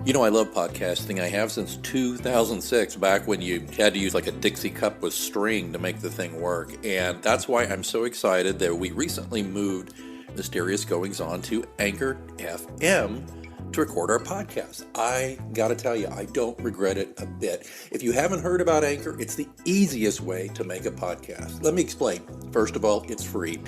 You know, I love podcasting. I have since 2006, back when you had to use like a Dixie cup with string to make the thing work. And that's why I'm so excited that we recently moved Mysterious Goings On to Anchor FM to record our podcast. I gotta tell you, I don't regret it a bit. If you haven't heard about Anchor, it's the easiest way to make a podcast. Let me explain. First of all, it's free.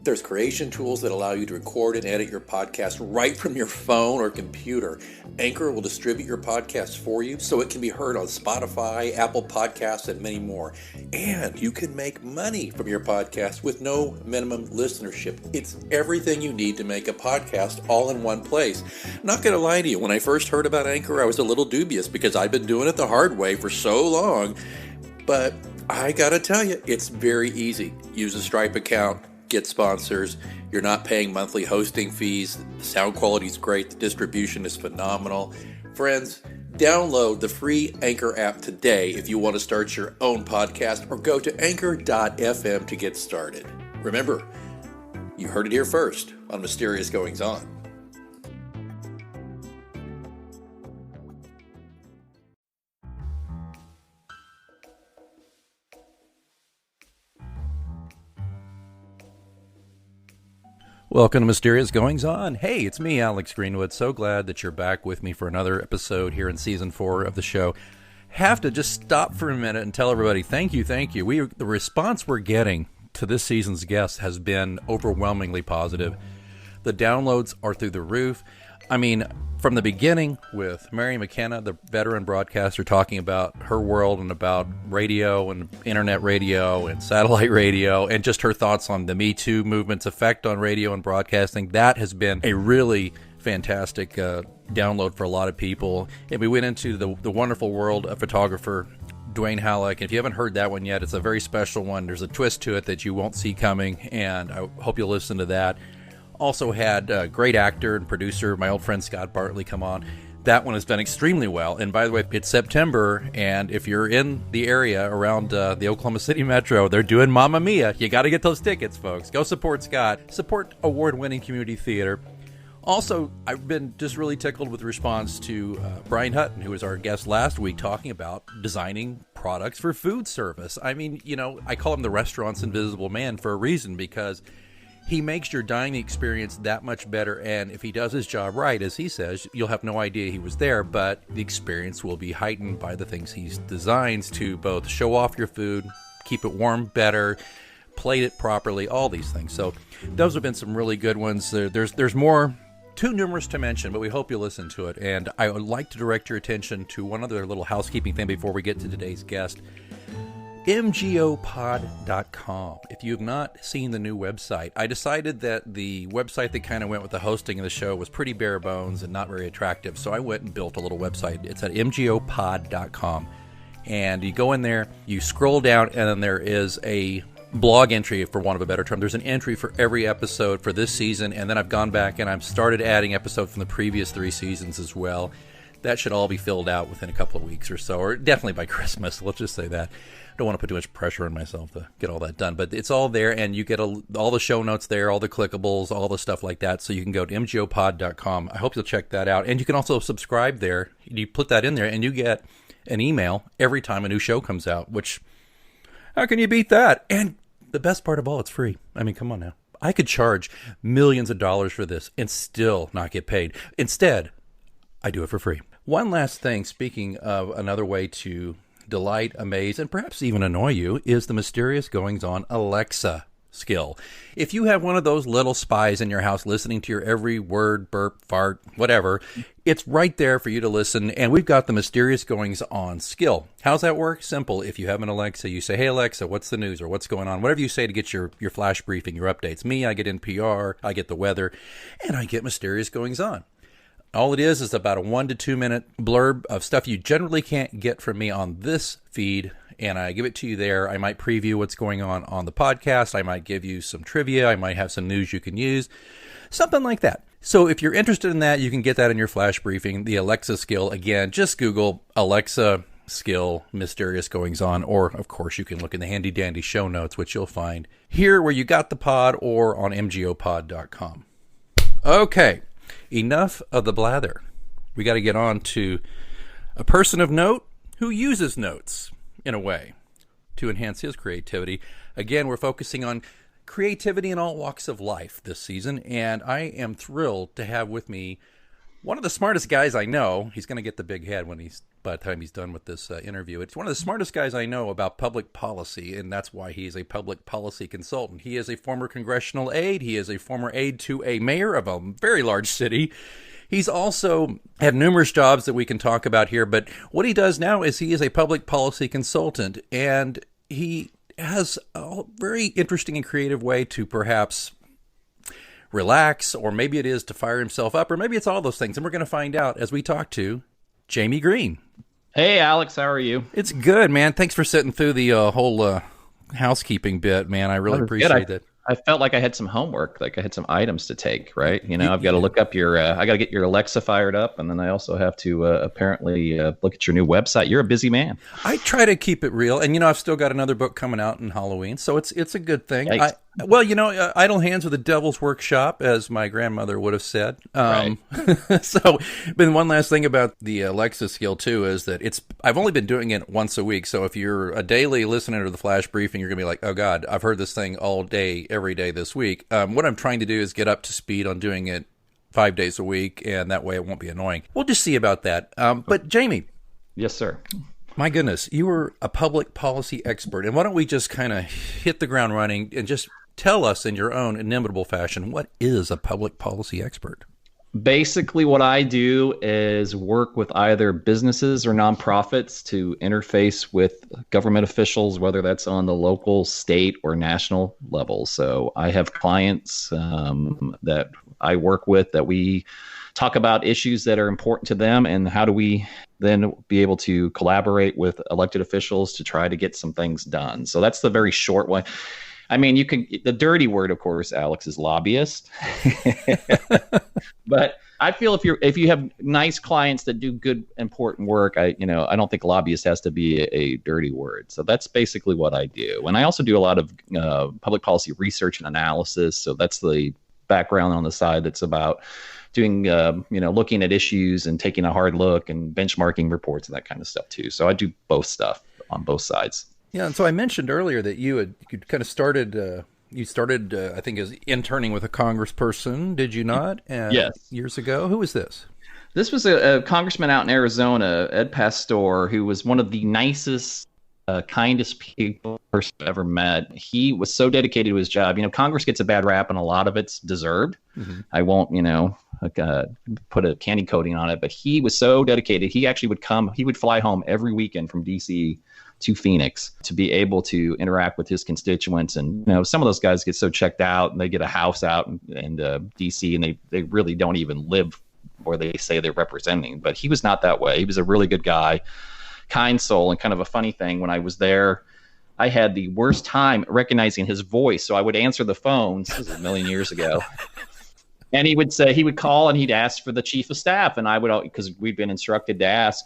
There's creation tools that allow you to record and edit your podcast right from your phone or computer. Anchor will distribute your podcast for you so it can be heard on Spotify, Apple Podcasts, and many more. And you can make money from your podcast with no minimum listenership. It's everything you need to make a podcast all in one place. Not going to lie to you, when I first heard about Anchor, I was a little dubious because I've been doing it the hard way for so long. But I got to tell you, it's very easy. Use a Stripe account. Get sponsors. You're not paying monthly hosting fees. The sound quality is great. The distribution is phenomenal. Friends, download the free Anchor app today if you want to start your own podcast, or go to anchor.fm to get started. Remember, you heard it here first on Mysterious Goings On. Welcome to Mysterious Goings On. Hey, it's me, Alex Greenwood. So glad that you're back with me for another episode here in Season 4 of the show. Have to just stop for a minute and tell everybody thank you. The response we're getting to this season's guests has been overwhelmingly positive. The downloads are through the roof. I mean, from the beginning with Mary McKenna, the veteran broadcaster, talking about her world and about radio and internet radio and satellite radio and just her thoughts on the Me Too movement's effect on radio and broadcasting, that has been a really fantastic download for a lot of people. And we went into the wonderful world of photographer Dwayne Halleck. If you haven't heard that one yet, it's a very special one. There's a twist to it that you won't see coming, and I hope you'll listen to that. Also had a great actor and producer, my old friend Scott Bartley, come on. That one has done extremely well. And by the way, it's September, and if you're in the area around the Oklahoma City Metro, they're doing Mamma Mia. You got to get those tickets, folks. Go support Scott. Support award-winning community theater. Also, I've been just really tickled with the response to Brian Hutton, who was our guest last week, talking about designing products for food service. I mean, you know, I call him the restaurant's invisible man for a reason, because he makes your dining experience that much better, and if he does his job right, as he says, you'll have no idea he was there, but the experience will be heightened by the things he designs to both show off your food, keep it warm better, plate it properly, all these things. So those have been some really good ones. There's more, too numerous to mention, but we hope you'll listen to it. And I would like to direct your attention to one other little housekeeping thing before we get to today's guest. mgopod.com. If you have not seen the new website, I decided that the website that kind of went with the hosting of the show was pretty bare bones and not very attractive, so I went and built a little website. It's at mgopod.com, and you go in there, you scroll down, and then there is a blog entry, for want of a better term. There's an entry for every episode for this season, and then I've gone back and I've started adding episodes from the previous 3 seasons as well. That should all be filled out within a couple of weeks or so, or definitely by Christmas. Let's just say that. I don't want to put too much pressure on myself to get all that done, but it's all there, and you get all the show notes there, all the clickables, all the stuff like that, so you can go to mgopod.com. I hope you'll check that out, and you can also subscribe there. You put that in there, and you get an email every time a new show comes out, which, how can you beat that? And the best part of all, it's free. I mean, come on now. I could charge millions of dollars for this and still not get paid. Instead, I do it for free. One last thing, speaking of another way to delight, amaze, and perhaps even annoy you, is the Mysterious Goings On Alexa skill. If you have one of those little spies in your house listening to your every word, burp, fart, whatever, it's right there for you to listen, and we've got the Mysterious Goings On skill. How's that work? Simple. If you have an Alexa, you say, "Hey Alexa, what's the news?" or "What's going on?" Whatever you say to get your flash briefing, your updates. Me, I get NPR, I get the weather, and I get Mysterious Goings On. All it is about a 1 to 2 minute blurb of stuff you generally can't get from me on this feed, and I give it to you there. I might preview what's going on the podcast. I might give you some trivia. I might have some news you can use, something like that. So if you're interested in that, you can get that in your flash briefing. The Alexa skill, again, just Google Alexa skill Mysterious Goings On, or of course you can look in the handy dandy show notes, which you'll find here where you got the pod or on mgopod.com. Okay. Enough of the blather. we got to get on to a person of note who uses notes in a way to enhance his creativity. Again, we're focusing on creativity in all walks of life this season, and I am thrilled to have with me one of the smartest guys I know. He's going to get the big head by the time he's done with this interview. It's one of the smartest guys I know about public policy, and that's why he is a public policy consultant. He is a former congressional aide. He is a former aide to a mayor of a very large city. He's also had numerous jobs that we can talk about here, but what he does now is he is a public policy consultant, and he has a very interesting and creative way to perhaps relax, or maybe it is to fire himself up, or maybe it's all those things. And we're going to find out as we talk to Jamie Green. Hey, Alex, how are you? It's good, man. Thanks for sitting through the whole housekeeping bit, man. I really appreciate it. I felt like I had some homework, like I had some items to take, right? I've got to look up I got to get your Alexa fired up, and then I also have to apparently look at your new website. You're a busy man. I try to keep it real, and I've still got another book coming out in Halloween, so it's a good thing. Idle hands are the devil's workshop, as my grandmother would have said. Right. So, but one last thing about the Alexa skill too is that I've only been doing it once a week. So if you're a daily listener to the Flash Briefing, you're gonna be like, oh God, I've heard this thing all day, every day this week. What I'm trying to do is get up to speed on doing it 5 days a week, and that way it won't be annoying. We'll just see about that. But Jamie. Yes, sir. My goodness, you were a public policy expert, and why don't we just kind of hit the ground running and just tell us in your own inimitable fashion, what is a public policy expert? Basically, what I do is work with either businesses or nonprofits to interface with government officials, whether that's on the local, state, or national level. So I have clients that I work with that we talk about issues that are important to them, and how do we then be able to collaborate with elected officials to try to get some things done. So that's the very short one. I mean, the dirty word, of course, Alex, is lobbyist. But I feel if you have nice clients that do good, important work, I don't think lobbyist has to be a dirty word. So that's basically what I do. And I also do a lot of public policy research and analysis. So that's the background on the side that's about doing, looking at issues and taking a hard look and benchmarking reports and that kind of stuff too. So I do both stuff on both sides. Yeah, and so I mentioned earlier that you kind of started, I think, as interning with a congressperson, did you not? Yes. Years ago. Who was this? This was a congressman out in Arizona, Ed Pastor, who was one of the nicest, kindest people I've ever met. He was so dedicated to his job. Congress gets a bad rap, and a lot of it's deserved. Mm-hmm. I won't, put a candy coating on it, but he was so dedicated. He actually would fly home every weekend from D.C. to Phoenix to be able to interact with his constituents. And, some of those guys get so checked out, and they get a house out in DC, and they really don't even live where they say they're representing. But he was not that way. He was a really good guy, kind soul. And kind of a funny thing, when I was there, I had the worst time recognizing his voice. So I would answer the phone. This was a million years ago. And he would call and he'd ask for the chief of staff. And I would, because we'd been instructed to ask,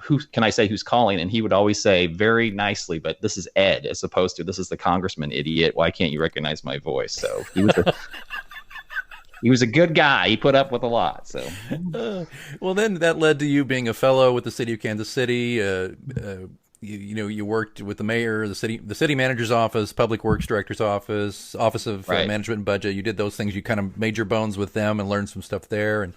who can I say who's calling? And he would always say very nicely, but this is Ed, as opposed to this is the congressman, idiot. Why can't you recognize my voice? So he was a good guy. He put up with a lot. So, well, then that led to you being a fellow with the city of Kansas City. You worked with the mayor, the city manager's office, public works director's office of right. Management and budget. You did those things. You kind of made your bones with them and learned some stuff there. And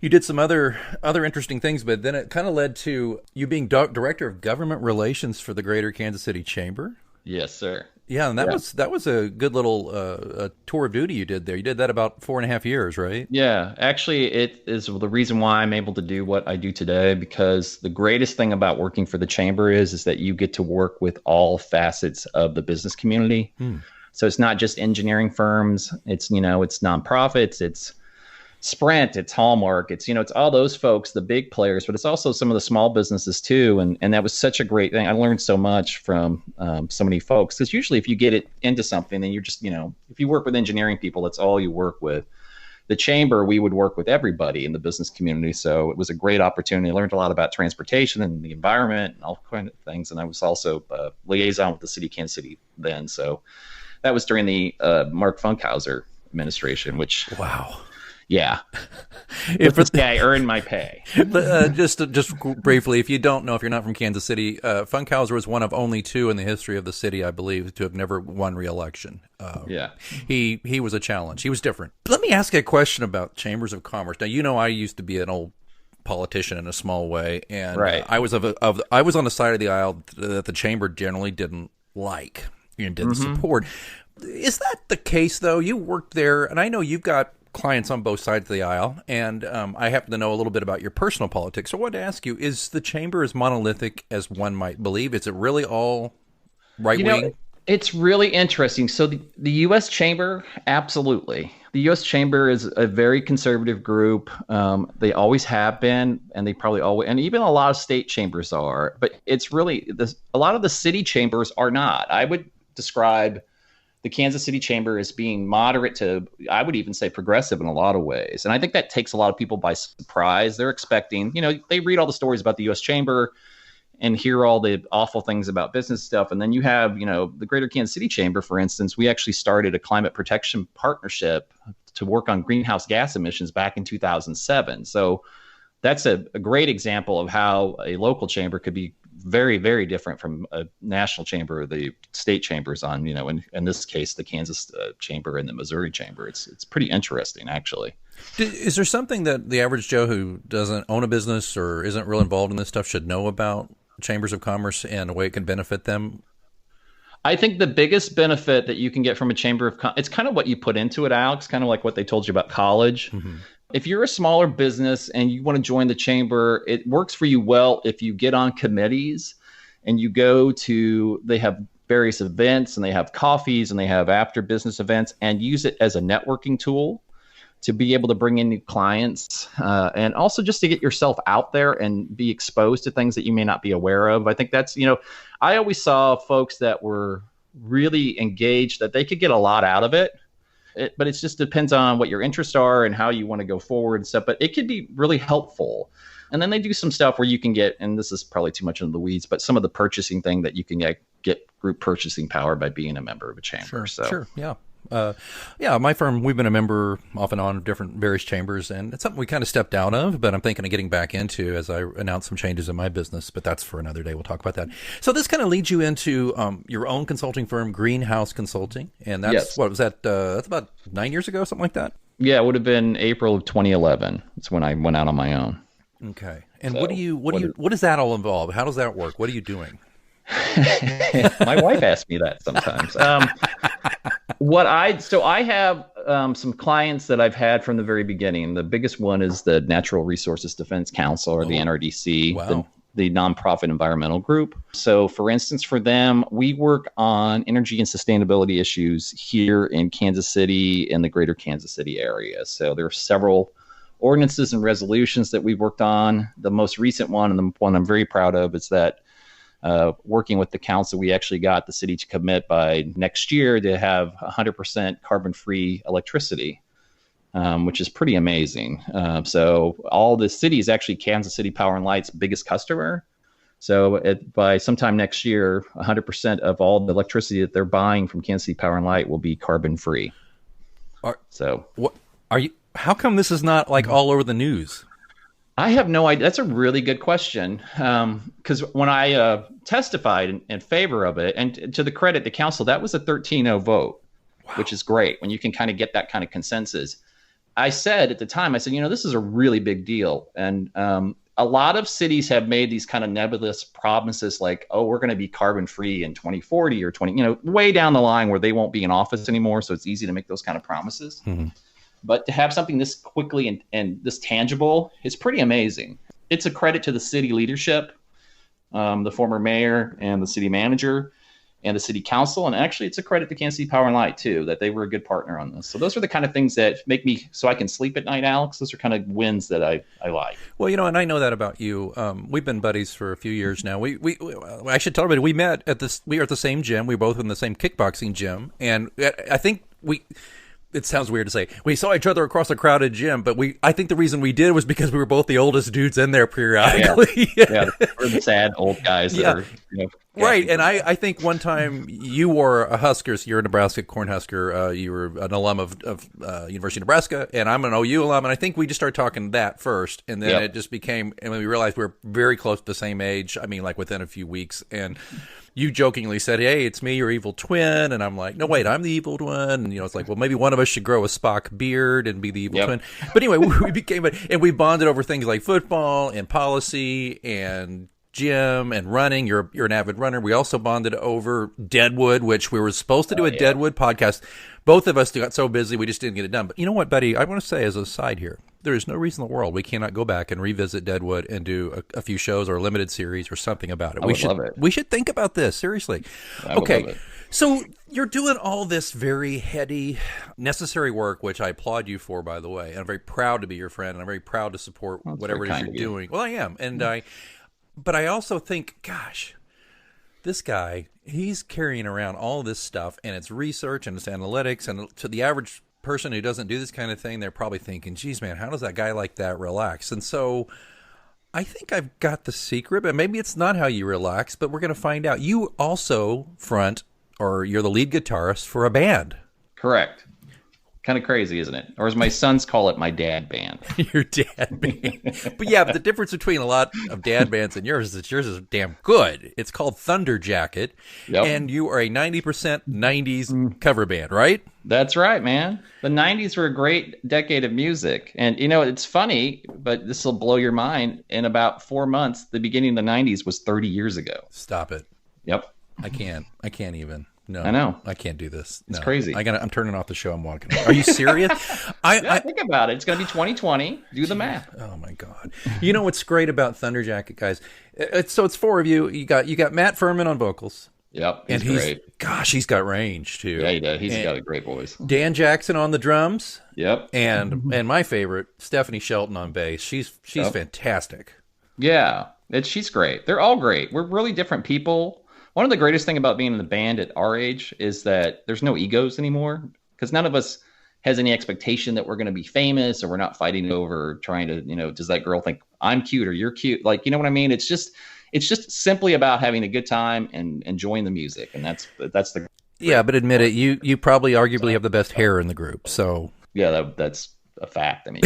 you did some other interesting things, but then it kind of led to you being director of government relations for the Greater Kansas City Chamber. Yes, sir. Yeah, and that was a good little tour of duty you did there. You did that about 4.5 years, right? Yeah, actually, it is the reason why I'm able to do what I do today, because the greatest thing about working for the Chamber is that you get to work with all facets of the business community. So it's not just engineering firms. It's it's nonprofits. It's Sprint, it's Hallmark, it's all those folks, the big players, but it's also some of the small businesses too. And that was such a great thing. I learned so much from so many folks, because usually if you get it into something, then you're just, if you work with engineering people, that's all you work with. The Chamber, we would work with everybody in the business community. So it was a great opportunity. I learned a lot about transportation and the environment and all kinds of things. And I was also a liaison with the city of Kansas City then. So that was during the Mark Funkhauser administration, which... Wow. Yeah. If This guy earned my pay. just briefly, if you don't know, if you're not from Kansas City, Funkhauser was one of only two in the history of the city, I believe, to have never won re-election. Yeah. He was a challenge. He was different. Let me ask you a question about chambers of commerce. Now, I used to be an old politician in a small way, and Right. I was I was on the side of the aisle that the chamber generally didn't like and didn't support. Is that the case, though? You worked there, and I know you've got clients on both sides of the aisle, and I happen to know a little bit about your personal politics. So I wanted to ask you, is the chamber as monolithic as one might believe? Is it really all right-wing? It's really interesting. So the U.S. Chamber, absolutely. The U.S. Chamber is a very conservative group. They always have been, and they probably always, and even a lot of state chambers are. But it's really, a lot of the city chambers are not. I would describe the Kansas City Chamber as being moderate to, I would even say progressive in a lot of ways. And I think that takes a lot of people by surprise. They're expecting, they read all the stories about the U.S. Chamber and hear all the awful things about business stuff. And then you have, the Greater Kansas City Chamber, for instance. We actually started a climate protection partnership to work on greenhouse gas emissions back in 2007. So that's a great example of how a local chamber could be very, very different from a national chamber or the state chambers on, in this case, the Kansas chamber and the Missouri chamber. It's pretty interesting, actually. Is there something that the average Joe who doesn't own a business or isn't real involved in this stuff should know about chambers of commerce and the way it can benefit them? I think the biggest benefit that you can get from a chamber of commerce, it's kind of what you put into it, Alex, kind of like what they told you about college. Mm-hmm. If you're a smaller business and you want to join the chamber, it works for you well if you get on committees and you go to, they have various events and they have coffees and they have after business events, and use it as a networking tool to be able to bring in new clients and also just to get yourself out there and be exposed to things that you may not be aware of. I think that's, I always saw folks that were really engaged, that they could get a lot out of it. But it just depends on what your interests are and how you want to go forward and stuff. But it could be really helpful. And then they do some stuff where you can get, and this is probably too much into the weeds, but some of the purchasing thing that you can get group purchasing power by being a member of a chamber. Sure, yeah. My firm, we've been a member off and on of different various chambers, and it's something we kind of stepped out of, but I'm thinking of getting back into as I announce some changes in my business, but that's for another day. We'll talk about that. So this kind of leads you into your own consulting firm, Greenhouse Consulting, and that's, yes. What was that? That's about 9 years ago, something like that? Yeah, it would have been April of 2011. That's when I went out on my own. Okay. And so, what does that all involve? How does that work? What are you doing? My wife asks me that sometimes. I have some clients that I've had from the very beginning. The biggest one is the Natural Resources Defense Council, or the NRDC, wow. the nonprofit environmental group. So, for instance, for them, we work on energy and sustainability issues here in Kansas City and the greater Kansas City area. So there are several ordinances and resolutions that we've worked on. The most recent one, and the one I'm very proud of, is that working with the council, we actually got the city to commit by next year to have 100% carbon-free electricity, which is pretty amazing. So all the city is actually Kansas City Power and Light's biggest customer. So by sometime next year, 100% of all the electricity that they're buying from Kansas City Power and Light will be carbon-free. How come this is not like all over the news? I have no idea. That's a really good question. Because when I testified in favor of it, and to the credit of the council, that was a 13-0 vote, wow. Which is great when you can kind of get that kind of consensus. I said at the time, this is a really big deal. And a lot of cities have made these kind of nebulous promises like, oh, we're going to be carbon free in 2040 or way down the line where they won't be in office anymore. So it's easy to make those kind of promises. Mm-hmm. But to have something this quickly and this tangible is pretty amazing. It's a credit to the city leadership, the former mayor and the city manager and the city council. And actually, it's a credit to Kansas City Power and Light, too, that they were a good partner on this. So those are the kind of things that make me so I can sleep at night, Alex. Those are kind of wins that I like. Well, and I know that about you. We've been buddies for a few years now. I should tell everybody, we met we are at the same gym. We were both in the same kickboxing gym. And I think it sounds weird to say we saw each other across a crowded gym, but I think the reason we did was because we were both the oldest dudes in there periodically. Yeah, we're the sad old guys that are Right, and I think one time you were a Husker, so you're a Nebraska Cornhusker. You were an alum of University of Nebraska, and I'm an OU alum, and I think we just started talking that first, and then it just became, and when we realized we were very close to the same age, I mean, like within a few weeks, and you jokingly said, "Hey, it's me, your evil twin," and I'm like, "No, wait, I'm the evil one," and it's like, well, maybe one of us should grow a Spock beard and be the evil twin. But anyway, we became, and we bonded over things like football and policy and gym and running. You're an avid runner. We also bonded over Deadwood, which we were supposed to do a Deadwood podcast. Both of us got so busy we just didn't get it done. But you know what, buddy? I want to say as a side here, there is no reason in the world we cannot go back and revisit Deadwood and do a few shows or a limited series or something about it. I would love it. We should think about this seriously. Okay. So you're doing all this very heady, necessary work, which I applaud you for, by the way. And I'm very proud to be your friend, and I'm very proud to support whatever it is you're doing. Well, I am. And but I also think, gosh, this guy, he's carrying around all this stuff, and it's research and it's analytics. And to the average person who doesn't do this kind of thing, they're probably thinking, geez, man, how does that guy like that relax? And so I think I've got the secret, but maybe it's not how you relax, but we're going to find out. You also you're the lead guitarist for a band. Correct. Kind of crazy, isn't it? Or as my sons call it, my dad band. Your dad band. But the difference between a lot of dad bands and yours is that yours is damn good. It's called Thunder Jacket, and you are a 90% 90s cover band, right? That's right, man. The 90s were a great decade of music. And, it's funny, but this will blow your mind. In about 4 months, the beginning of the 90s was 30 years ago. Stop it. Yep. I can't even. No, I know. I can't do this. It's crazy. I'm turning off the show. I'm walking away. Are you serious? I think about it. It's going to be 2020. Do the math. Oh my God. You know what's great about Thunder Jacket, guys? It's four of you. You got Matt Furman on vocals. Yep, he's great. Gosh, he's got range too. Yeah, he does. He's got a great voice. Dan Jackson on the drums. Yep. And my favorite, Stephanie Shelton on bass. She's fantastic. Yeah, she's great. They're all great. We're really different people. One of the greatest thing about being in the band at our age is that there's no egos anymore, because none of us has any expectation that we're going to be famous, or we're not fighting over trying to, does that girl think I'm cute or you're cute? Like, you know what I mean? It's just simply about having a good time and enjoying the music. And that's the. Yeah, but admit it, you probably arguably have the best hair in the group. So yeah, that's a fact. I mean,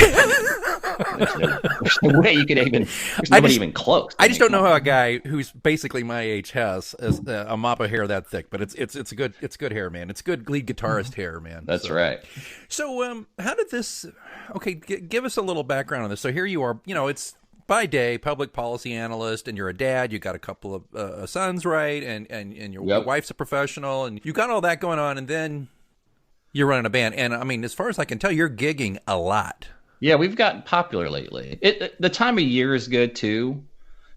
there's no way you could even. There's nobody even close. I just don't know how a guy who's basically my age has a mop of hair that thick. But it's good hair, man. It's good lead guitarist hair, man. That's right. So how did this? Okay, give us a little background on this. So here you are. It's by day public policy analyst, and you're a dad. You got a couple of sons, right? And your wife's a professional, and you got all that going on, and then you're running a band. And I mean, as far as I can tell, you're gigging a lot. Yeah, we've gotten popular lately. The time of year is good too.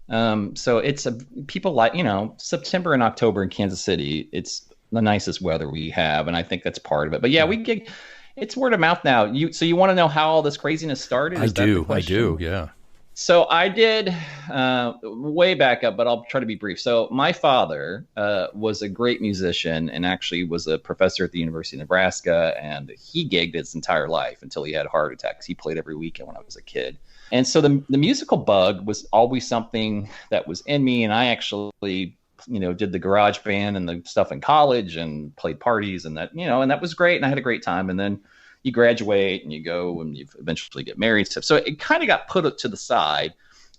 So it's people like, September and October in Kansas City, it's the nicest weather we have. And I think that's part of it. But yeah, we gig. It's word of mouth now. So you want to know how all this craziness started? I do. Yeah. So I did way back up, but I'll try to be brief. So my father was a great musician and actually was a professor at the University of Nebraska, and he gigged his entire life until he had heart attacks. He played every weekend when I was a kid. And so the musical bug was always something that was in me, and I actually did the garage band and the stuff in college and played parties and that, and that was great, and I had a great time. And then you graduate and you go and you eventually get married and stuff. So it kind of got put to the side.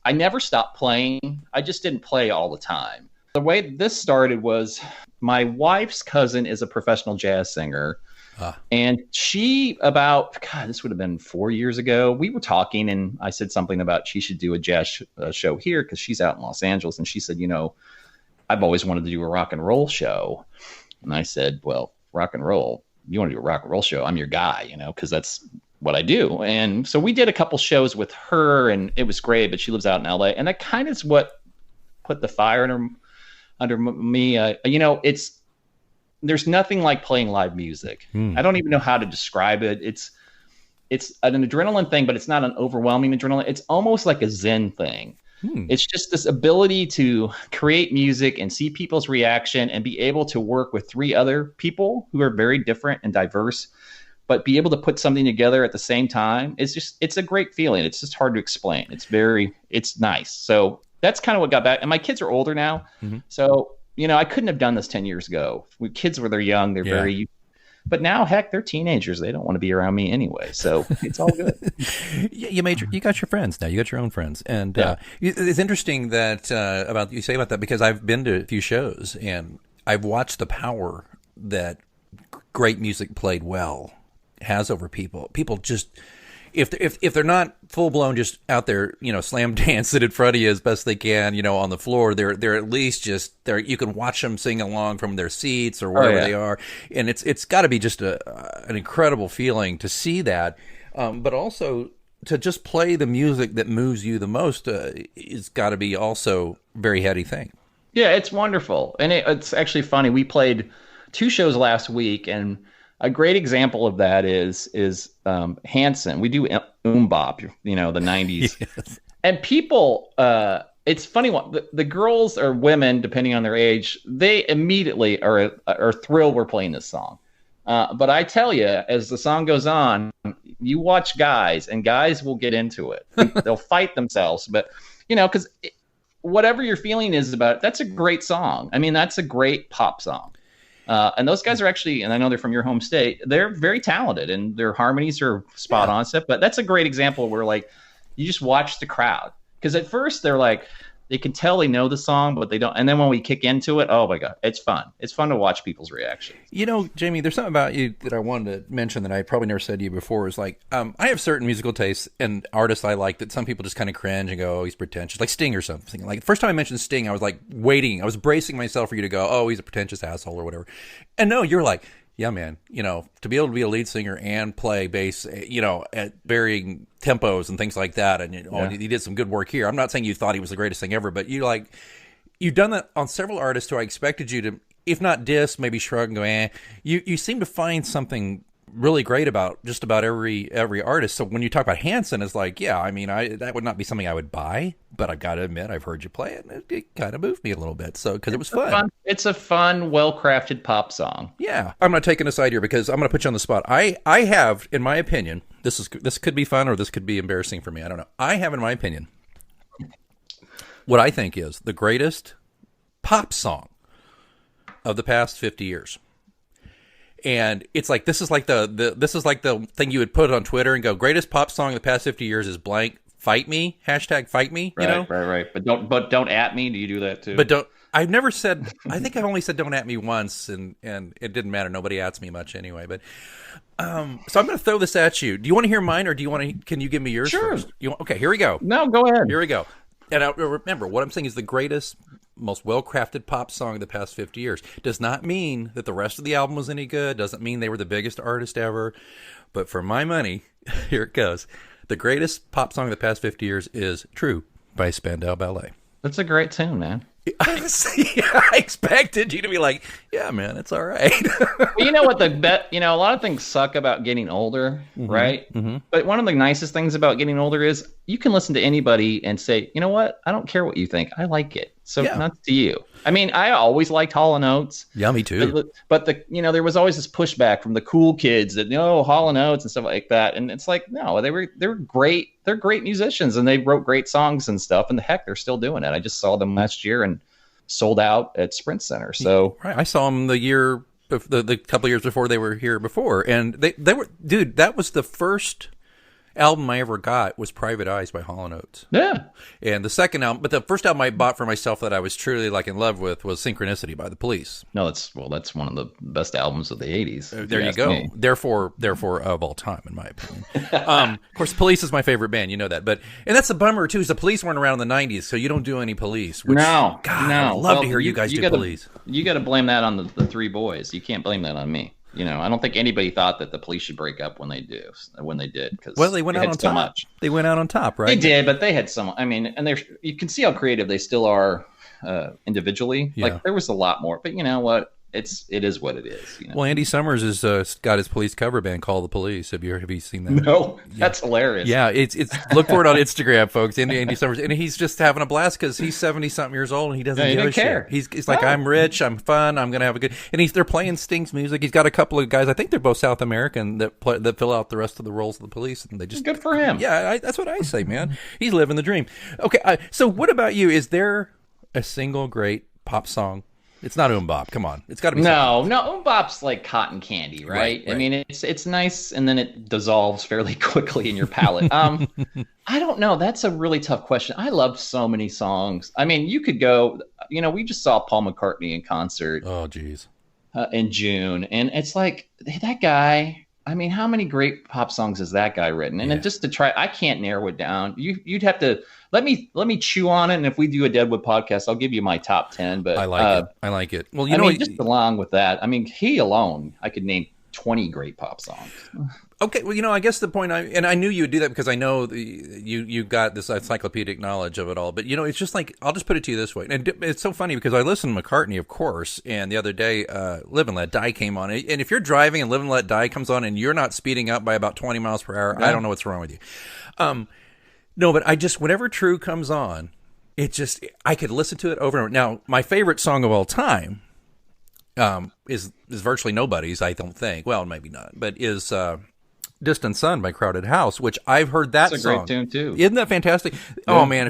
I never stopped playing. I just didn't play all the time. The way this started was my wife's cousin is a professional jazz singer. And she this would have been 4 years ago. We were talking and I said something about she should do a jazz show here because she's out in Los Angeles. And she said, I've always wanted to do a rock and roll show. And I said, well, rock and roll. You want to do a rock and roll show? I'm your guy, because that's what I do. And so we did a couple shows with her and it was great, but she lives out in LA. And that kind of is what put the fire under me. There's nothing like playing live music. I don't even know how to describe it. It's an adrenaline thing, but it's not an overwhelming adrenaline. It's almost like a Zen thing. It's just this ability to create music and see people's reaction and be able to work with 3 other people who are very different and diverse, but be able to put something together at the same time. It's a great feeling. It's just hard to explain. It's nice. So that's kind of what got back. And my kids are older now. So I couldn't have done this 10 years ago. When kids, when they're young, they're very, but now, heck, they're teenagers. They don't want to be around me anyway. So it's all good. You got your friends now. You got your own friends. And it's interesting that you say about that, because I've been to a few shows and I've watched the power that great music played well has over people. People just, if they're not full blown just out there, slam dancing in front of you as best they can, on the floor, they're at least just there. You can watch them sing along from their seats or wherever they are, and it's got to be just an incredible feeling to see that, but also to just play the music that moves you the most. It's got to be also a very heady thing. Yeah, it's wonderful, and it's actually funny. We played 2 shows last week, and a great example of that is Hanson. We do Bop, the 90s. Yes. And people, it's funny, the girls or women, depending on their age, they immediately are thrilled we're playing this song. But I tell you, as the song goes on, you watch guys, and guys will get into it. They'll fight themselves. But, because whatever your feeling is about it, that's a great song. I mean, that's a great pop song. And those guys are actually, and I know they're from your home state, they're very talented and their harmonies are spot on stuff. But that's a great example where, like, you just watch the crowd. Because at first they're like, they can tell they know the song, but they don't. And then when we kick into it, oh my God, it's fun. It's fun to watch people's reactions. Jamie, there's something about you that I wanted to mention that I probably never said to you before. Is like, I have certain musical tastes and artists I like that some people just kind of cringe and go, oh, he's pretentious, like Sting or something. Like the first time I mentioned Sting, I was like waiting, I was bracing myself for you to go, oh, he's a pretentious asshole or whatever. And no, you're like, yeah, man, to be able to be a lead singer and play bass, at varying tempos and things like that. And, he did some good work here. I'm not saying you thought he was the greatest thing ever, but you've done that on several artists who I expected you to, if not diss, maybe shrug and go, eh. You seem to find something really great about just about every artist. So when you talk about Hanson, it's like, yeah, I mean, that would not be something I would buy, but I've got to admit, I've heard you play it, and it kind of moved me a little bit. So because it was fun. It's a fun, well-crafted pop song. Yeah, I'm not taking a side here because I'm going to put you on the spot. I have, in my opinion, this could be fun or this could be embarrassing for me. I don't know. I have, in my opinion, what I think is the greatest pop song of the past 50 years. And it's like, this is like the thing you would put on Twitter and go, greatest pop song of the past 50 years is blank. Fight me, hashtag fight me. Right. But don't at me. Do you do that too? But don't. I've never said. I think I've only said don't at me once, and it didn't matter. Nobody ats me much anyway. But so I'm going to throw this at you. Do you want to hear mine, or do you want to? Can you give me yours first? Okay, here we go. No, go ahead. Here we go. And remember, what I'm saying is the greatest, most well-crafted pop song of the past 50 years. Does not mean that the rest of the album was any good. Doesn't mean they were the biggest artist ever. But for my money, here it goes. The greatest pop song of the past 50 years is True by Spandau Ballet. That's a great tune, man. I expected you to be like, yeah, man, it's all right. Well, you know what? A lot of things suck about getting older, right? Mm-hmm. But one of the nicest things about getting older is you can listen to anybody and say, you know what? I don't care what you think. I like it. So that's to you. I mean, I always liked Hall & Oates. Yeah, me too. But there was always this pushback from the cool kids that, Hall & Oates and stuff like that. And it's like, no, they were great. They're great musicians and they wrote great songs and stuff. And heck, they're still doing it. I just saw them last year and sold out at Sprint Center. So right. I saw them the couple of years before they were here before. And they were, dude, that was the first album I ever got was Private Eyes by Hall & Oates. Yeah. And the second album, but the first album I bought for myself that I was truly in love with was Synchronicity by The Police. No, that's one of the best albums of the 80s. There you go. Me. Therefore of all time, in my opinion. Of course, Police is my favorite band. You know that. And that's the bummer, too, is the Police weren't around in the 90s, so you don't do any Police. Which, no. I'd love to hear you guys do Police. You got to blame that on the three boys. You can't blame that on me. I don't think anybody thought that the Police should break up when they did. Because they went out on top. Much. They went out on top, right? They did, but they had some. I mean, and you can see how creative they still are individually. Yeah. Like there was a lot more, but you know what? It is what it is. Well, Andy Summers has got his Police cover band called The Police. Have you seen that? No, that's hilarious. Yeah, it's look for it on Instagram, folks. Andy Summers, and he's just having a blast because he's 70-something years old and he doesn't give a care. Shit. He's like, I'm rich, I'm fun, I'm gonna have a good. And they're playing Sting's music. He's got a couple of guys. I think they're both South American that fill out the rest of the roles of the Police, and they just good for him. Yeah, that's what I say, man. He's living the dream. Okay, so what about you? Is there a single great pop song It's not bop. Come on, it's got to be No, bop's like cotton candy, right? Right. I mean, it's nice, and then it dissolves fairly quickly in your palate. I don't know. That's a really tough question. I love so many songs. I mean, you could go. We just saw Paul McCartney in concert. Oh, geez. In June, and it's like that guy. I mean, how many great pop songs has that guy written? And then just to try, I can't narrow it down. You'd have to let me chew on it. And if we do a Deadwood podcast, I'll give you my top 10. But I like it. I like it. Well, just along with that, I mean, he alone, I could name 20 great pop songs. Okay, well, I guess the point I knew you would do that because I know you got this encyclopedic knowledge of it all. But it's just like, I'll just put it to you this way, and it's so funny because I listen to McCartney, of course, and the other day, "Live and Let Die" came on, and if you're driving and "Live and Let Die" comes on and you're not speeding up by about 20 miles per hour, I don't know what's wrong with you. No, but whenever True comes on, I could listen to it over and over. Now, my favorite song of all time is virtually nobody's, I don't think. Well, maybe not, but is "Distant Sun" by Crowded House, which I've heard that That's a song. great tune too. Isn't that fantastic? Yeah. Oh man,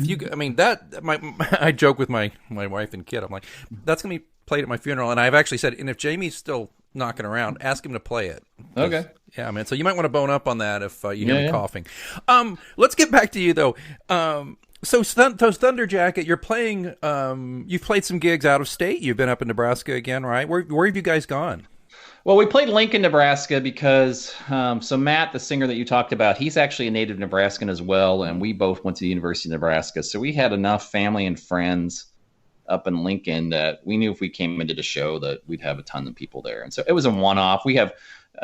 I joke with my wife and kid. I'm like, that's gonna be played at my funeral, and I've actually said, and if Jamie's still knocking around, ask him to play it. Okay. Yeah, man. So you might want to bone up on that if you hear me coughing. Let's get back to you though. So Thunder Jacket, you're playing. You've played some gigs out of state. You've been up in Nebraska again, right? Where have you guys gone? Well, we played Lincoln, Nebraska because so Matt, the singer that you talked about, he's actually a native Nebraskan as well, and we both went to the University of Nebraska. So we had enough family and friends up in Lincoln that we knew if we came into the show that we'd have a ton of people there. And so it was a one-off. We have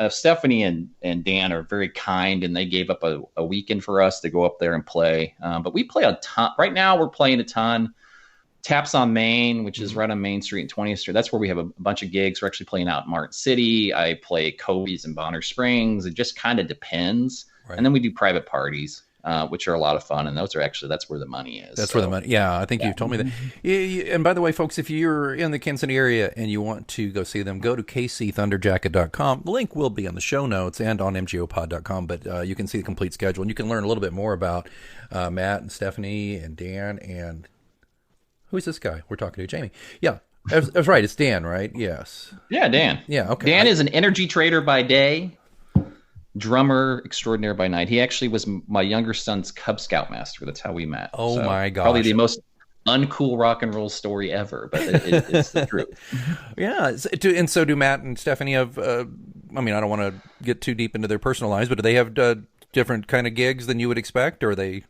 Stephanie and Dan are very kind, and they gave up a weekend for us to go up there and play. But we play a ton. Right now we're playing a ton. Taps on Main, which is right on Main Street and 20th Street. That's where we have a bunch of gigs. We're actually playing out in Martin City. I play Kobe's in Bonner Springs. It just kind of depends. Right. And then we do private parties, which are a lot of fun. And that's where the money is. That's where the money. Yeah, I think you've told me that. And by the way, folks, if you're in the Kansas City area and you want to go see them, go to kcthunderjacket.com. The link will be on the show notes and on mgopod.com. But you can see the complete schedule, and you can learn a little bit more about Matt and Stephanie and Dan and who's this guy we're talking to? Jamie. Yeah, that's right. It's Dan, right? Yes. Yeah, Dan. Yeah, okay. Dan is an energy trader by day, drummer extraordinaire by night. He actually was my younger son's Cub Scout master. That's how we met. Oh, my gosh. Probably the most uncool rock and roll story ever, but it's the truth. Yeah. And so do Matt and Stephanie have, I don't want to get too deep into their personal lives, but do they have different kind of gigs than you would expect, or are they...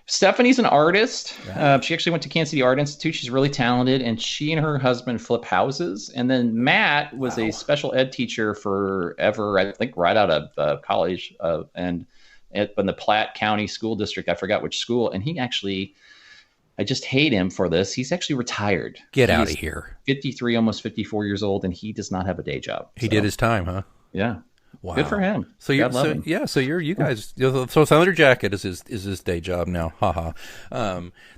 Stephanie an artist. She actually went to Kansas City Art Institute. She's really talented, and she and her husband flip houses. And then Matt was a special ed teacher forever, I think, right out of college, and in the Platte County School District. I forgot which school. And he actually, I just hate him for this. He's actually retired. Get out of here. 53, almost 54 years old, and he does not have a day job. He did his time, huh? Yeah. Wow. Good for him. So you guys. So Thunder Jacket is his day job now. Haha.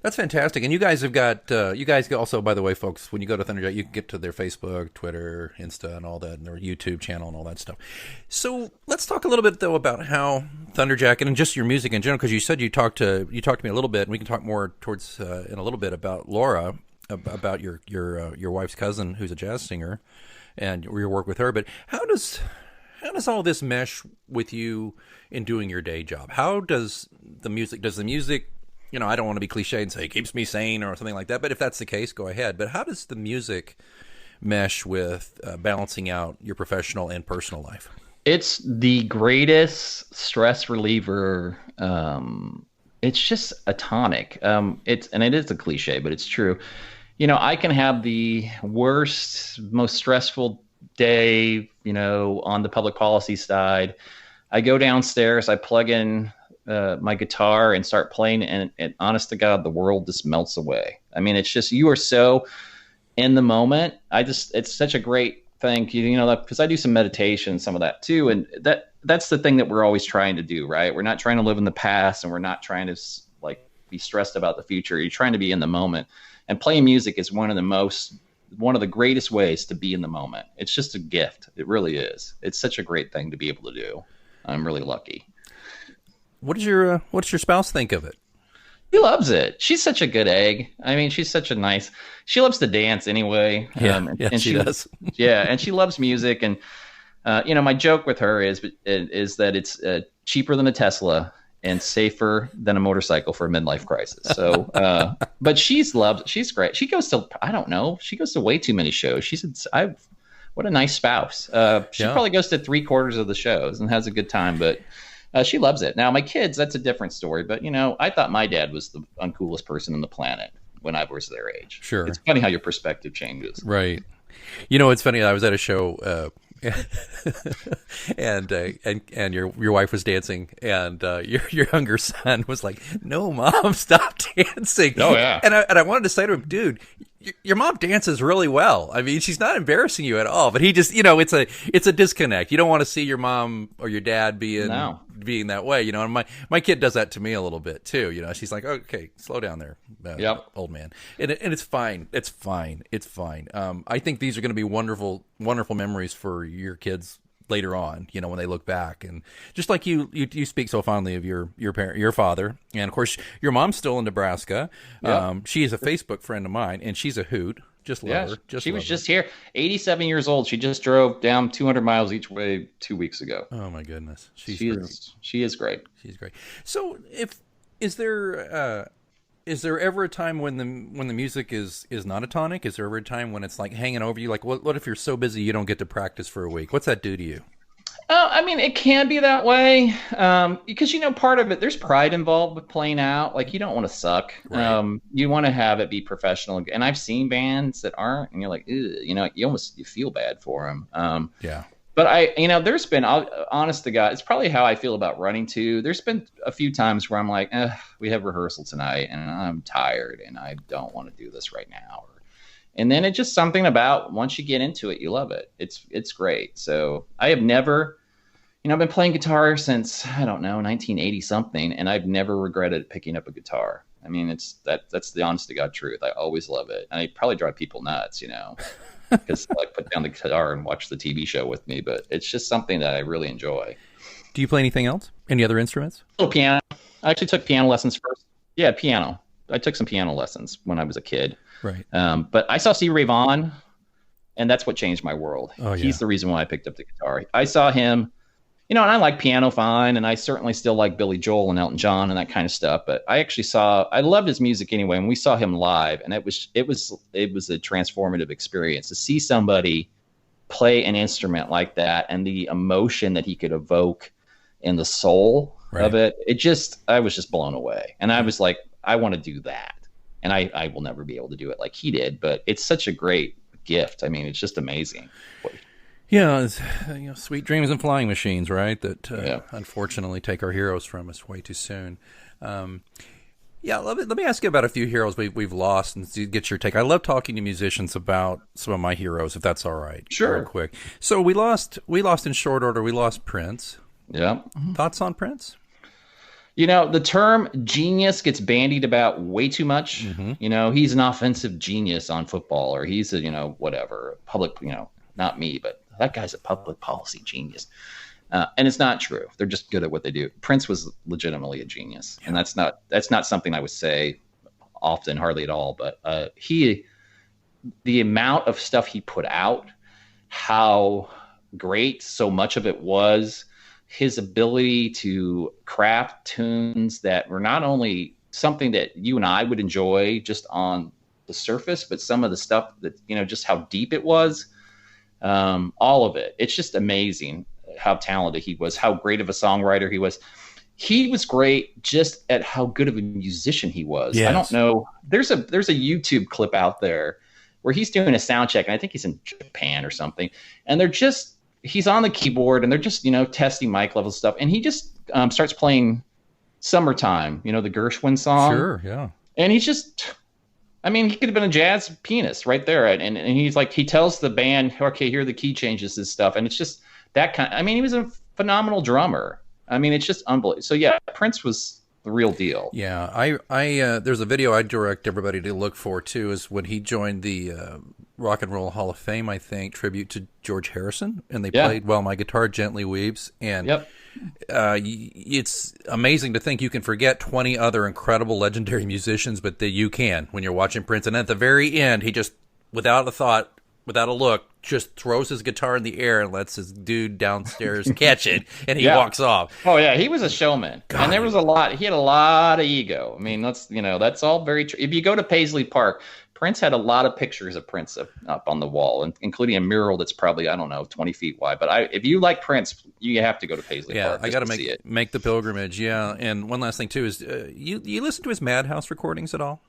That's fantastic. And you guys have got. You guys also, by the way, folks, when you go to Thunder Jacket, you can get to their Facebook, Twitter, Insta, and all that, and their YouTube channel and all that stuff. So let's talk a little bit though about how Thunder Jacket and just your music in general, because you said you talked to me a little bit, and we can talk more towards in a little bit about Laura, about your wife's cousin who's a jazz singer, and your work with her. But how does all this mesh with you in doing your day job? How does the music, I don't want to be cliche and say it keeps me sane or something like that, but if that's the case, go ahead. But how does the music mesh with balancing out your professional and personal life? It's the greatest stress reliever. It's just a tonic. It is a cliche, but it's true. I can have the worst, most stressful day, on the public policy side. I go downstairs, I plug in my guitar and start playing, and honest to God, the world just melts away. I mean, it's just, you are so in the moment. It's such a great thing, because I do some meditation, some of that too. And that's the thing that we're always trying to do, right? We're not trying to live in the past, and we're not trying to be stressed about the future. You're trying to be in the moment, and playing music is one of the greatest ways to be in the moment. It's just a gift. It really is. It's such a great thing to be able to do. I'm really lucky. What's your spouse think of it? She loves it. She's such a good egg. I mean, she's such a nice. She loves to dance anyway. Yeah, yeah, And she does. yeah, and she loves music. And my joke with her is that it's cheaper than a Tesla and safer than a motorcycle for a midlife crisis. So, but she's great. She goes to, I don't know, she goes to way too many shows. What a nice spouse. She Yeah. probably goes to 3/4 of the shows and has a good time, but she loves it. Now, my kids, that's a different story. But, I thought my dad was the uncoolest person on the planet when I was their age. Sure. It's funny how your perspective changes. Right. It's funny. I was at a show, and your wife was dancing, and your younger son was like, "No, mom, stop dancing." Oh, yeah. And I wanted to say to him, "Dude, your mom dances really well. I mean, she's not embarrassing you at all." But he just, it's a disconnect. You don't want to see your mom or your dad being that way, And my kid does that to me a little bit too. She's like, "Okay, slow down there, old man." And it's fine. It's fine. It's fine. I think these are going to be wonderful, wonderful memories for your kids later on, when they look back. And just like you speak so fondly of your father, and of course your mom's still in Nebraska. Yep. She is a Facebook friend of mine, and she's a hoot. Just love her. She was just here, 87 years old. She just drove down 200 miles each way 2 weeks ago. Oh my goodness, she is great. She's great. So, is there ever a time when the music is not a tonic? Is there ever a time when it's like hanging over you? Like, what if you're so busy you don't get to practice for a week? What's that do to you? I mean, it can be that way because, part of it, there's pride involved with playing out. Like, you don't want to suck. Right. You want to have it be professional. And I've seen bands that aren't, and you're like, you feel bad for them. Yeah. But there's been, honest to God, it's probably how I feel about running too. There's been a few times where I'm like, we have rehearsal tonight and I'm tired and I don't want to do this right now. And then it's just something about once you get into it, you love it. It's great. So I have never, I've been playing guitar since, I don't know, 1980 something, and I've never regretted picking up a guitar. I mean, that's the honest to God truth. I always love it. And I probably drive people nuts, because they like put down the guitar and watch the TV show with me, but it's just something that I really enjoy. Do you play anything else? Any other instruments? Piano. I actually took piano lessons first. Yeah, piano. I took some piano lessons when I was a kid. Right. But I saw Stevie Ray Vaughan, and that's what changed my world. Oh, yeah. He's the reason why I picked up the guitar. I saw him, and I like piano fine, and I certainly still like Billy Joel and Elton John and that kind of stuff. But I loved his music anyway, and we saw him live, and it was a transformative experience to see somebody play an instrument like that and the emotion that he could evoke and the soul of it. I was just blown away, and I was like, I want to do that. And I will never be able to do it like he did, but it's such a great gift. I mean, it's just amazing. Yeah, it's, sweet dreams and flying machines, right? That unfortunately take our heroes from us way too soon. Let me ask you about a few heroes we've lost and get your take. I love talking to musicians about some of my heroes, if that's all right. Sure. Real quick. So we lost in short order. We lost Prince. Yeah. Thoughts on Prince? The term genius gets bandied about way too much. Mm-hmm. He's an offensive genius on football, or he's a, whatever, public, not me, but that guy's a public policy genius. And it's not true. They're just good at what they do. Prince was legitimately a genius. Yeah. And that's not something I would say often, hardly at all. But the amount of stuff he put out, how great so much of it was, his ability to craft tunes that were not only something that you and I would enjoy just on the surface, but some of the stuff that, just how deep it was, all of it. It's just amazing how talented he was, how great of a songwriter he was. He was great just at how good of a musician he was. Yes. I don't know. There's a YouTube clip out there where he's doing a sound check, and I think he's in Japan or something. And he's on the keyboard, and they're just, testing mic level stuff. And he just starts playing Summertime, the Gershwin song. Sure, yeah. And he's just, he could have been a jazz pianist right there. And he's like, he tells the band, okay, here are the key changes and stuff. And it's just that he was a phenomenal drummer. It's just unbelievable. So yeah, Prince was the real deal. Yeah. I there's a video I direct everybody to look for too, is when he joined the Rock and Roll Hall of Fame, I think, tribute to George Harrison. And they played While My Guitar Gently Weeps. And it's amazing to think you can forget 20 other incredible legendary musicians, but that you can when you're watching Prince. And at the very end, he just, without a thought, without a look, just throws his guitar in the air and lets his dude downstairs catch it, and he walks off. Oh yeah, he was a showman, and there was a lot. He had a lot of ego. I mean, that's all very true. If you go to Paisley Park, Prince had a lot of pictures of Prince up on the wall, including a mural that's probably, I don't know, 20 feet wide. But if you like Prince, you have to go to Paisley Park. Yeah, I got to make the pilgrimage. Yeah, and one last thing too is you listen to his Madhouse recordings at all?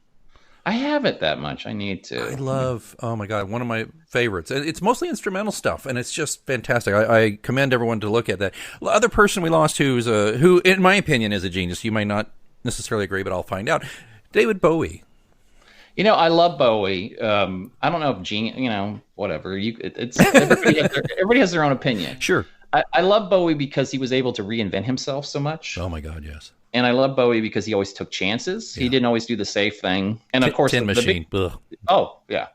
I haven't that much. I need to. I love, oh my God, one of my favorites. It's mostly instrumental stuff, and it's just fantastic. I commend everyone to look at that. The other person we lost who, in my opinion, is a genius. You might not necessarily agree, but I'll find out. David Bowie. I love Bowie. I don't know if genius, whatever. Everybody has their own opinion. Sure. I love Bowie because he was able to reinvent himself so much. Oh my God, yes. And I love Bowie because he always took chances. Yeah. He didn't always do the safe thing. And of course, Tin Machine. Oh yeah.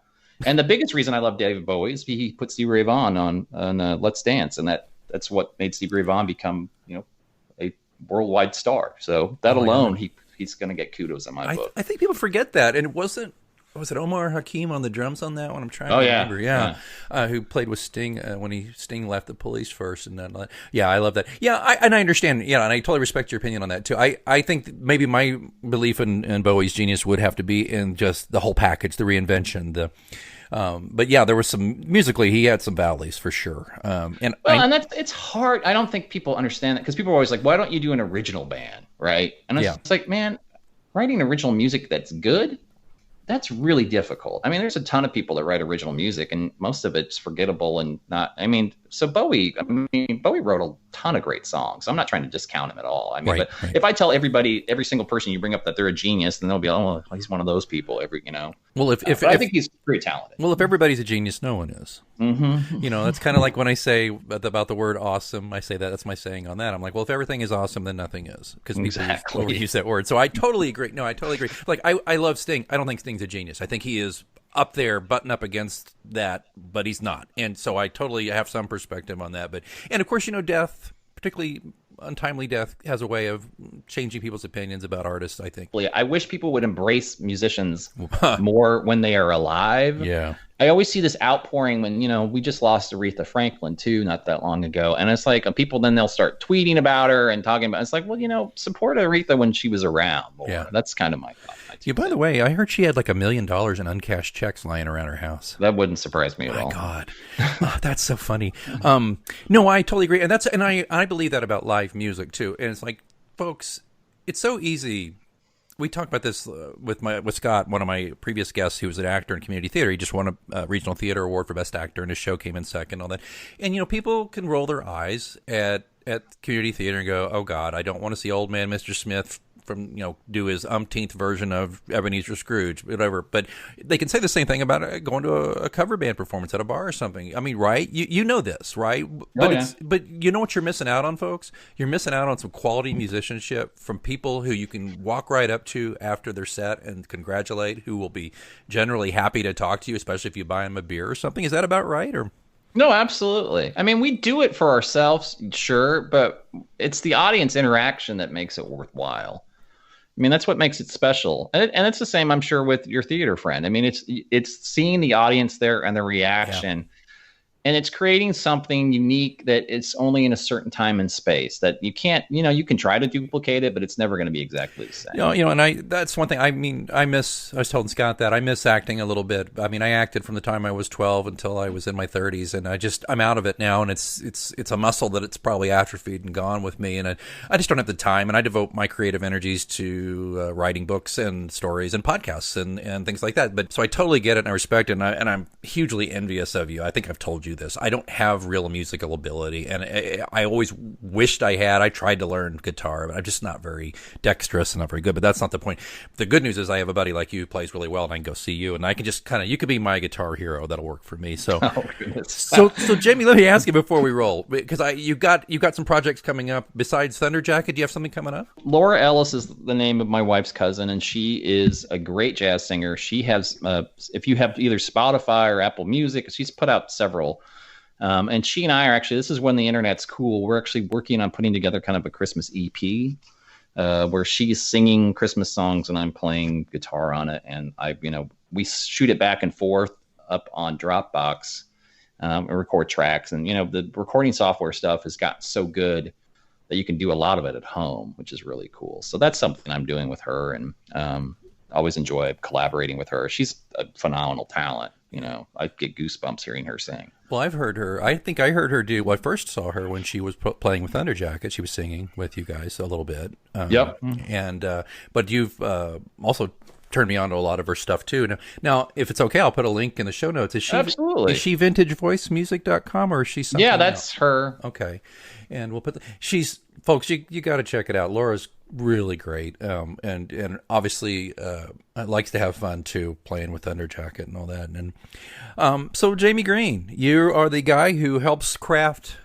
And the biggest reason I love David Bowie is he put Stevie Ray Vaughan on Let's Dance, and that's what made Stevie Ray Vaughan become a worldwide star. So that alone, he's going to get kudos in my book. I think people forget that, and was it Omar Hakim on the drums on that one? I'm trying to remember. Yeah. Who played with Sting when Sting left the Police first, and then I love that. Yeah, I understand. Yeah, and I totally respect your opinion on that too. I think maybe my belief in Bowie's genius would have to be in just the whole package, the reinvention, but yeah, there was some musically. He had some valleys for sure. And it's hard. I don't think people understand that because people are always like, "Why don't you do an original band?" Right? And it's like, man, writing original music that's good. That's really difficult. I mean, there's a ton of people that write original music, and most of it's forgettable and not. I mean, so Bowie wrote a ton of great songs. I'm not trying to discount him at all. I mean, right. If I tell every single person you bring up that they're a genius, then they'll be, oh, well, he's one of those people. Well, if I think he's pretty talented. Well, if everybody's a genius, no one is. Mm-hmm. That's kind of like when I say about the word awesome. I say that's my saying on that. I'm like, well, if everything is awesome, then nothing is, because people overuse that word. So I totally agree. No, I totally agree. Like I love Sting. I don't think Sting's a genius. I think he is up there, button up against that, but he's not. And so I totally have some perspective on that. And of course, death, particularly untimely death, has a way of changing people's opinions about artists, I think. I wish people would embrace musicians more when they are alive. Yeah. I always see this outpouring when, we just lost Aretha Franklin too, not that long ago. And it's like people, then they'll start tweeting about her and talking about, it's like, well, support Aretha when she was around more. Yeah. That's kind of my thought. By the way, I heard she had like $1 million in uncashed checks lying around her house. That wouldn't surprise me at all. My God. That's so funny. No, I totally agree. And I believe that about live music too. And it's like, folks, it's so easy. We talked about this with Scott, one of my previous guests, who was an actor in community theater. He just won a regional theater award for best actor, and his show came in second, all that. And people can roll their eyes at community theater and go, "Oh God, I don't want to see old man Mr. Smith from do his umpteenth version of Ebenezer Scrooge, whatever." But they can say the same thing about going to a cover band performance at a bar or something. I mean, right? You know this, right? But you know what you're missing out on, folks? You're missing out on some quality musicianship from people who you can walk right up to after their set and congratulate, who will be generally happy to talk to you, especially if you buy them a beer or something. Is that about right? Or no, absolutely. I mean, we do it for ourselves, sure, but it's the audience interaction that makes it worthwhile. I mean, that's what makes it special. And it's the same, I'm sure, with your theater friend. I mean, it's seeing the audience there and the reaction. Yeah. And it's creating something unique that it's only in a certain time and space that you can't, you can try to duplicate it, but it's never going to be exactly the same. And that's one thing. I mean, I was telling Scott that I miss acting a little bit. I mean, I acted from the time I was 12 until I was in my 30s, and I'm out of it now. And it's a muscle that it's probably atrophied and gone with me. And I just don't have the time. And I devote my creative energies to writing books and stories and podcasts and things like that. But so I totally get it and I respect it. And I'm hugely envious of you. I think I've told you this. I don't have real musical ability, and I always wished I had. I tried to learn guitar, but I'm just not very dexterous and not very good. But that's not the point. The good news is I have a buddy like you who plays really well, and I can go see you, and I can just you could be my guitar hero. That'll work for me. So, so Jamie, let me ask you before we roll, because you got some projects coming up besides Thunder Jacket. Do you have something coming up? Laura Ellis is the name of my wife's cousin, and she is a great jazz singer. She has, if you have either Spotify or Apple Music, she's put out several And she and I are actually, this is when the internet's cool. We're actually working on putting together kind of a Christmas EP where she's singing Christmas songs and I'm playing guitar on it. And we shoot it back and forth up on Dropbox and record tracks. And, the recording software stuff has gotten so good that you can do a lot of it at home, which is really cool. So that's something I'm doing with her, and always enjoy collaborating with her. She's a phenomenal talent. I get goosebumps hearing her sing. Well, I've heard her. I think I heard her do. Well, I first saw her when she was playing with Thunderjacket. She was singing with you guys a little bit. Yep. And but you've also turned me on to a lot of her stuff too. Now, if it's okay, I'll put a link in the show notes. Absolutely. Is she vintagevoicemusic.com or is she something Yeah, that's else? her. Okay. And we'll put folks, you got to check it out. Laura's really great. And obviously likes to have fun too, playing with Thunderjacket and all that. And so Jamie Green, you are the guy who helps craft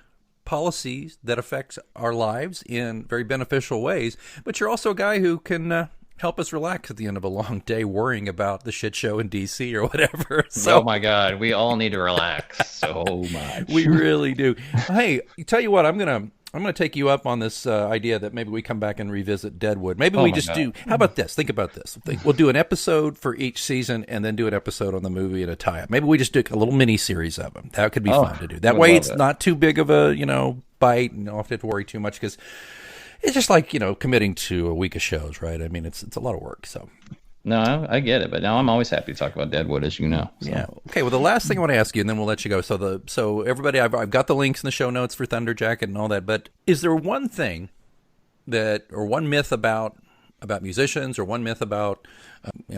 policies that affect our lives in very beneficial ways, but you're also a guy who can help us relax at the end of a long day worrying about the shit show in DC or whatever. So, oh my God, we all need to relax so much. We really do. Hey, tell you what, I'm gonna take you up on this idea that maybe we come back and revisit Deadwood. Maybe we just do. How about this? Think about this. We'll do an episode for each season, and then do an episode on the movie and a tie-up. Maybe we just do a little mini series of them. That could be fun to do. That way, it's not too big of a bite, and you don't have to worry too much because it's just like committing to a week of shows, right? I mean, it's a lot of work. So. No, I get it, but now I'm always happy to talk about Deadwood, as you know. So. Yeah. Okay. Well, the last thing I want to ask you, and then we'll let you go. So everybody, I've got the links in the show notes for Thunderjacket and all that. But is there one thing or one myth about musicians, or one myth about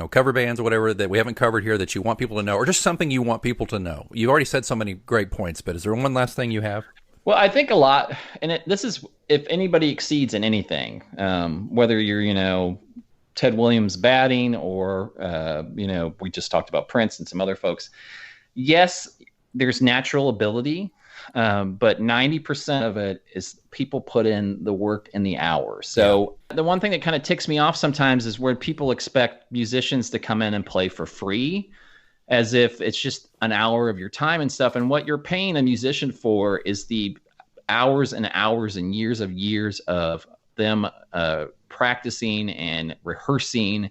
cover bands or whatever that we haven't covered here that you want people to know, or just something you want people to know? You've already said so many great points, but is there one last thing you have? Well, I think a lot, and this is if anybody exceeds in anything, whether you're Ted Williams batting or, we just talked about Prince and some other folks. Yes, there's natural ability, but 90% of it is people put in the work and the hours. So the one thing that kind of ticks me off sometimes is where people expect musicians to come in and play for free, as if it's just an hour of your time and stuff. And what you're paying a musician for is the hours and hours and years of them practicing and rehearsing.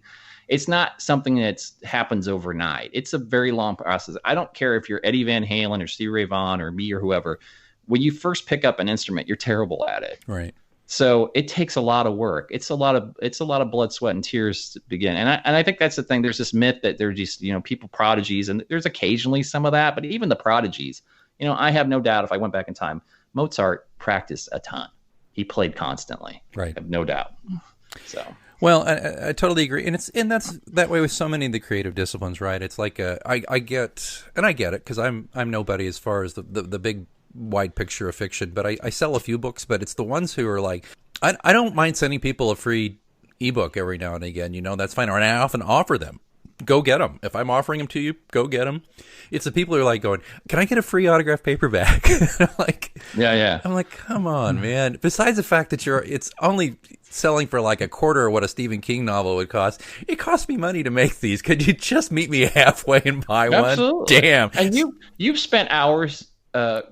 It's not something that happens overnight. It's a very long process. I don't care if you're Eddie Van Halen or Stevie Ray Vaughan or me or whoever. When you first pick up an instrument, you're terrible at it. Right. So it takes a lot of work. It's a lot of blood, sweat, and tears to begin. And I think that's the thing. There's this myth that they're just people prodigies, and there's occasionally some of that. But even the prodigies, I have no doubt if I went back in time, Mozart practiced a ton. He played constantly. Right. I have no doubt. So. Well, I totally agree, and that's that way with so many of the creative disciplines, right? It's like I get it because I'm nobody as far as the big wide picture of fiction, but I sell a few books, but it's the ones who are like, I don't mind sending people a free ebook every now and again, that's fine. And I often offer them, go get them. If I'm offering them to you, go get them. It's the people who are like going, can I get a free autographed paperback? Yeah. I'm like, come on, man. Besides the fact that it's only selling for like a quarter of what a Stephen King novel would cost. It costs me money to make these. Could you just meet me halfway and buy one? Damn. And you've spent hours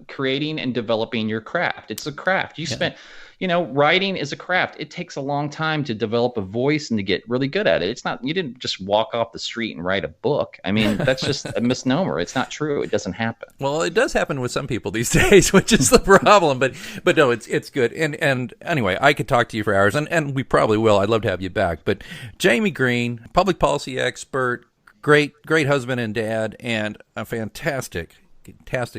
creating and developing your craft. It's a craft. You spent, writing is a craft. It takes a long time to develop a voice and to get really good at it. It's not, you didn't just walk off the street and write a book. I mean, that's just a misnomer. It's not true. It doesn't happen. Well, it does happen with some people these days, which is the problem, but no, it's good. And anyway, I could talk to you for hours and we probably will. I'd love to have you back, but Jamie Green, public policy expert, great husband and dad, and a fantastic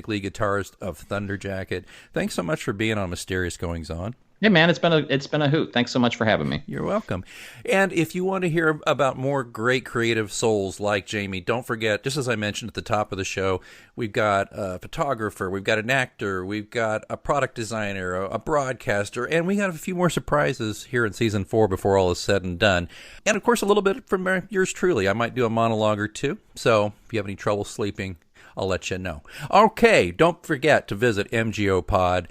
lead guitarist of Thunderjacket. Thanks so much for being on Mysterious Goings On. Yeah, man, it's been a hoot. Thanks so much for having me. You're welcome. And if you want to hear about more great creative souls like Jamie, don't forget, just as I mentioned at the top of the show, we've got a photographer, we've got an actor, we've got a product designer, a broadcaster, and we have a few more surprises here in season 4 before all is said and done. And of course, a little bit from yours truly. I might do a monologue or two. So if you have any trouble sleeping, I'll let you know. Okay, don't forget to visit mgopod.com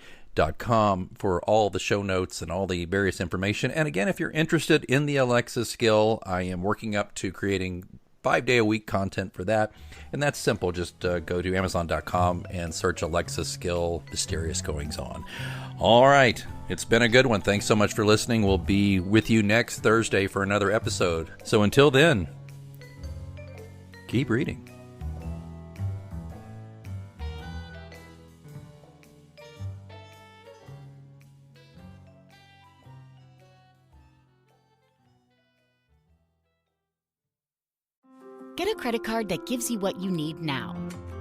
for all the show notes and all the various information. And again, if you're interested in the Alexa skill, I am working up to creating 5-day-a-week content for that. And that's simple. Just go to Amazon.com and search Alexa Skill Mysterious Goings On. All right. It's been a good one. Thanks so much for listening. We'll be with you next Thursday for another episode. So until then, keep reading. Get a credit card that gives you what you need now.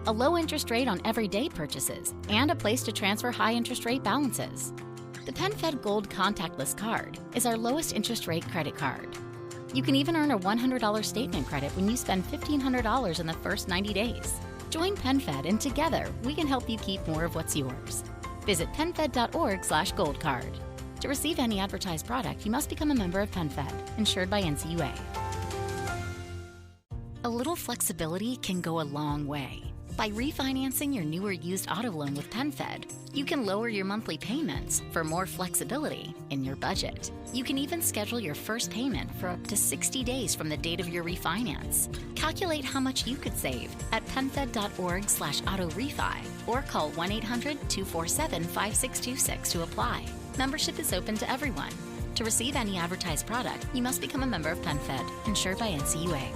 A low interest rate on everyday purchases and a place to transfer high interest rate balances. The PenFed Gold Contactless Card is our lowest interest rate credit card. You can even earn a $100 statement credit when you spend $1,500 in the first 90 days. Join PenFed and together we can help you keep more of what's yours. Visit penfed.org/goldcard. To receive any advertised product, you must become a member of PenFed, insured by NCUA. A little flexibility can go a long way. By refinancing your new or used auto loan with PenFed, you can lower your monthly payments for more flexibility in your budget. You can even schedule your first payment for up to 60 days from the date of your refinance. Calculate how much you could save at penfed.org/auto-refi or call 1-800-247-5626 to apply. Membership is open to everyone. To receive any advertised product, you must become a member of PenFed, insured by NCUA.